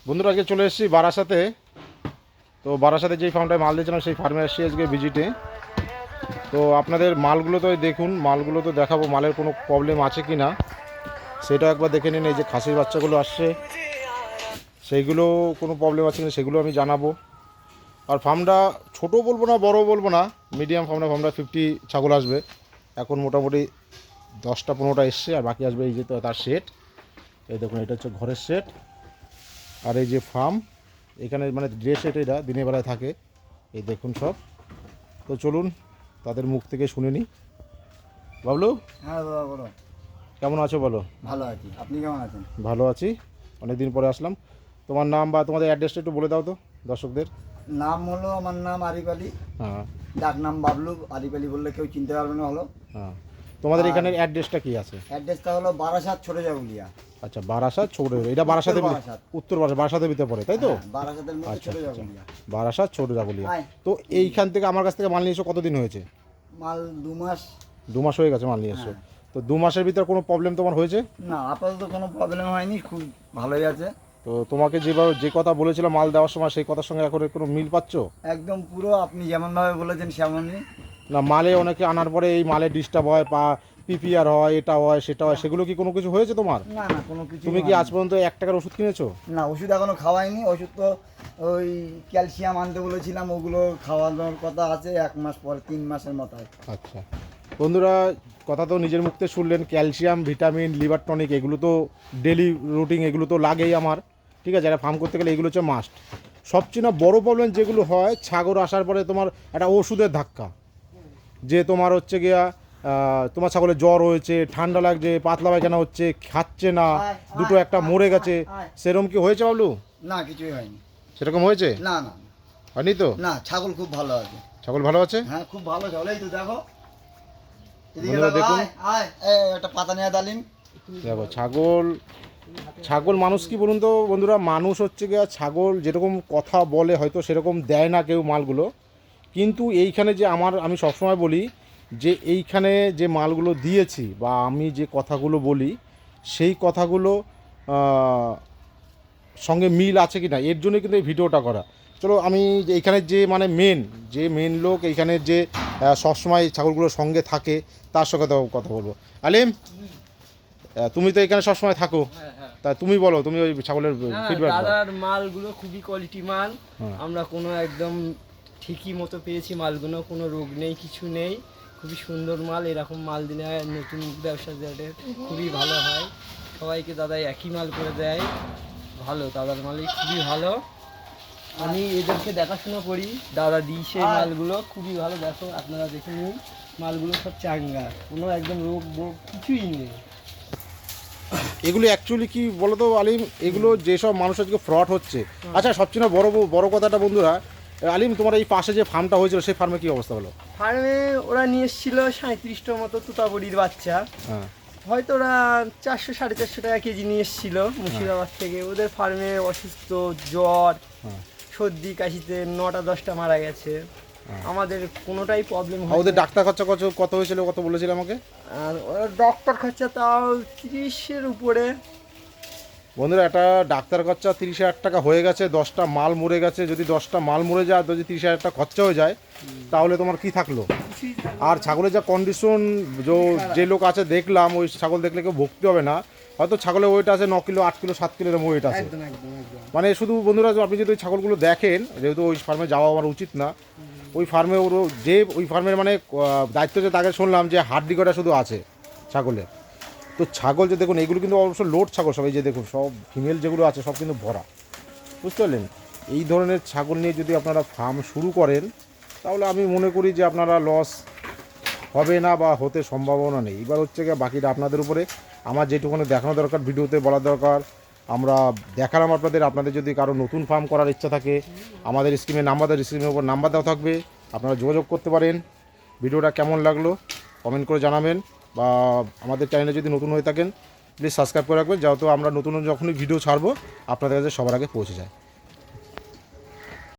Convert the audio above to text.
বন্ধুরা আজকে চলে এসেছি বারাসাতে। তো বারাসাতে যেই ফার্মটায় মাল দিয়েছিলাম সেই ফার্মে এসেছি আজকে ভিজিটে। তো আপনাদের মালগুলো তো দেখুন, মালগুলো তো দেখাবো, মালের কোনো প্রবলেম আছে কি না সেটা একবার দেখে নিন। এই যে খাসির বাচ্চাগুলো আসছে, সেইগুলো কোনো প্রবলেম আছে কিনা সেগুলো আমি জানাবো। আর ফার্মটা ছোটো বলবো না, বড় বলবো না, মিডিয়াম ফার্মটা 50 ছাগল আসবে। এখন মোটামুটি 10-15টা এসছে, আর বাকি আসবে। এই যে তো তার সেট, এই দেখুন এটা হচ্ছে ঘরের সেট। আর এই যে ফার্ম, এখানে মানে ড্রেস এটা দিনের বেলায় থাকে, এই দেখুন সব। তো চলুন তাদের মুখ থেকে শুনে নিই। বাবলু, হ্যাঁ দাদা বলো। কেমন আছো বলো? ভালো আছি, আপনি কেমন আছেন? ভালো আছি, অনেক দিন পরে আসলাম। তোমার নাম বা তোমাদের অ্যাড্রেসটা একটু বলে দাও তো দর্শকদের। নাম হলো, আমার নাম আরিফ আলী, হ্যাঁ ডাক নাম বাবলু। আরিফ আলী বললে কেউ চিনতে পারবে না। হলো হ্যাঁ, তোমাদের এখানের অ্যাড্রেসটা কি আছে? অ্যাড্রেসটা হলো বারাসাত ছোট জাগুলিয়া। আচ্ছা, বারাসাত ছোট, এটা বারাসাতে উত্তর বারাসাতের ভিতরে পড়ে, তাই তো? বারাসাতের মধ্যে আচ্ছা ছোট আচ্ছা, জাগুলিয়া। বারাসাত ছোট জাগুলিয়া। তো এইখান থেকে আমার কাছ থেকে মাল নিয়ে এসো কতদিন হয়েছে? মাল 2 মাস। 2 মাস হয়ে গেছে মাল নিয়ে এসো। তো 2 মাসের ভিতরে কোনো প্রবলেম তোমার হয়েছে? না, আপাতত কোনো প্রবলেম হয়নি, খুব ভালোই আছে। তো তোমাকে যেভাবে যে কথা বলেছিলাম মাল দেওয়ার সময়, সেই কথার সঙ্গে এখন কোনো মিল পাচ্ছ? একদম পুরো আপনি যেমনভাবে বলেছেন সেমনই। না, মালে অনেকে আনার পরে এই মালে ডিস্টার্ব হয়, বা পিপিআর হয়, এটা হয় সেটা হয়, সেগুলো কি কোনো কিছু হয়েছে তোমার? না না, কোনো কিছু। তুমি কি আজ পর্যন্ত 1 টাকার ওষুধ কিনেছো? না, ওষুধ এখনো খাওয়াইনি। ওষুধ তো ওই ক্যালসিয়াম আনতে বলেছিলাম, ওগুলো খাওয়ানোর কথা আছে 1 মাস পর, 3 মাসের মাথায়। আচ্ছা বন্ধুরা, কথা তো নিজের মুখ থেকে শুনলেন। ক্যালসিয়াম, ভিটামিন, লিভার টনিক এগুলো তো ডেলি রুটিন, এগুলো তো লাগেই আমার। ঠিক আছে, যারা ফার্ম করতে গেলে এগুলো হচ্ছে মাস্ট। সবচেয়ে না বড় প্রবলেম যেগুলো হয়, ছাগল আসার পরে তোমার একটা ওষুধের ধাক্কা, যে তোমার হচ্ছে গিয়া তোমার ছাগলের জ্বর হয়েছে, ঠান্ডা লাগছে, পাতলা পায়খানা হচ্ছে, খাচ্ছে না, দুটো একটা মরে গেছে, সেরকম কি হয়েছে বাবলু? না, কিছুই হয়নি। সেরকম হয়েছে? না না হয়নি তো? না, ছাগল খুব ভালো আছে। ছাগল ভালো আছে? হ্যাঁ, খুব ভালো ছাগল। এই তো দেখো, বন্ধুরা দেখুন, একটা পাতা নিয়ে ডালিম। দেখো ছাগল মানুষ কি বলুন তো বন্ধুরা, মানুষ হচ্ছে গিয়া ছাগল যেরকম কথা বলে হয়তো সেরকম দেয় না কেউ মালগুলো, কিন্তু এইখানে যে আমি সবসময় বলি যে এইখানে যে মালগুলো দিয়েছি বা আমি যে কথাগুলো বলি সেই কথাগুলো সঙ্গে মিল আছে কি না, এর জন্যই কিন্তু এই ভিডিওটা করা। চলো আমি এইখানে যে মানে মেন লোক এইখানে যে সবসময় ছাগলগুলোর সঙ্গে থাকে তার সঙ্গে কথা বলবো। আলিম, তুমি তো এখানে সবসময় থাকো, তা তুমি বলো, তুমি ওই ছাগলের ফিডব্যাক দাও। দাদার মালগুলো খুবই কোয়ালিটি মাল। আমরা কোনো একদম ঠিকই মতো পেয়েছি মালগুলো, কোনো রোগ নেই, কিছু নেই, খুবই সুন্দর মাল। এরকম মাল দিলে নতুন ব্যবসাদারদের খুবই ভালো হয়। সবাইকে দাদা একই মাল করে দেয়, ভালো, দাদার মালই খুবই ভালো। আমি এদেরকে দেখাশোনা করি, দাদা দিই সেই মালগুলো খুবই ভালো। দেখো আপনারা দেখে নিন, মালগুলো সব চাঙ্গা, কোনো একদম রোগ কিছুই নেই। এগুলো অ্যাকচুয়ালি কি বলো তো আলিম, এগুলো যেসব মানুষ আজকে ফ্রড হচ্ছে। আচ্ছা, সবচেয়ে না বড় কথাটা বন্ধুরা, আলিম তোমার এই পাশে যে ফার্মটা হয়েছিল সেই ফার্মে কি অবস্থা হলো? ফার্মে ওরা নিয়ে এসেছিল 37টার মতো তুতাবড়ির বাচ্চা। হ্যাঁ, হয়তো ওরা 400-450 টাকা কেজি নিয়ে এসেছিল মুর্শিদাবাদ থেকে। ওদের ফার্মে অসুস্থ, জ্বর, সর্দি কাশিতে 9টা-10টা মারা গেছে। আমাদের কোনোটাই প্রবলেম হয়। ওদের ডাক্তার খরচা কত হয়েছিল, কত বলেছিল আমাকে? আর ওরা ডক্টর খরচা তাও 30-এর উপরে। বন্ধুরা, একটা ডাক্তার খরচা 30,000 টাকা হয়ে গেছে, 10টা মাল মরে গেছে। যদি 10টা মাল মরে যায়, যদি 30,000 টাকা খরচা হয়ে যায়, তাহলে তোমার কি থাকলো? আর ছাগলের যা কন্ডিশন, যে লোক আছে দেখলাম, ওই ছাগল দেখলে কেউ ভক্তি হবে না। হয়তো ছাগলের ওয়েট আছে 9 কিলো, 8 কিলো, 7 কিলো এরকম ওয়েট আছে। মানে শুধু বন্ধুরা, আপনি যদি ওই ছাগলগুলো দেখেন, যেহেতু ওই ফার্মে যাওয়া আমার উচিত না, ওই ফার্মে ওই ফার্মের মানে দায়িত্ব যে তাকে শুনলাম যে হাড্ডি কটা শুধু আছে ছাগলের। তো ছাগল যে দেখুন, এগুলো কিন্তু অবশ্য লোড ছাগল সব, এই যে দেখুন সব ফিমেল যেগুলো আছে সব কিন্তু ভরা, বুঝতে পারলেন? এই ধরনের ছাগল নিয়ে যদি আপনারা ফার্ম শুরু করেন, তাহলে আমি মনে করি যে আপনারা লস হবে না বা হতে সম্ভাবনা নেই। এবার হচ্ছে গিয়ে বাকিটা আপনাদের উপরে। আমার যেটুকুনি দেখানো দরকার, ভিডিওতে বলা দরকার আমরা দেখালাম আপনাদের যদি কারো নতুন ফার্ম করার ইচ্ছা থাকে, আমাদের স্ক্রিনের উপর নাম্বার দেওয়া থাকবে, আপনারা যোগাযোগ করতে পারেন। ভিডিওটা কেমন লাগলো কমেন্ট করে জানাবেন, বা আমাদের চ্যানেলে যদি নতুন হয়ে থাকেন প্লিজ সাবস্ক্রাইব করে রাখবেন, যেহেতু আমরা নতুন যখনই ভিডিও ছাড়বো আপনাদের কাছে সবার আগে পৌঁছে যায়।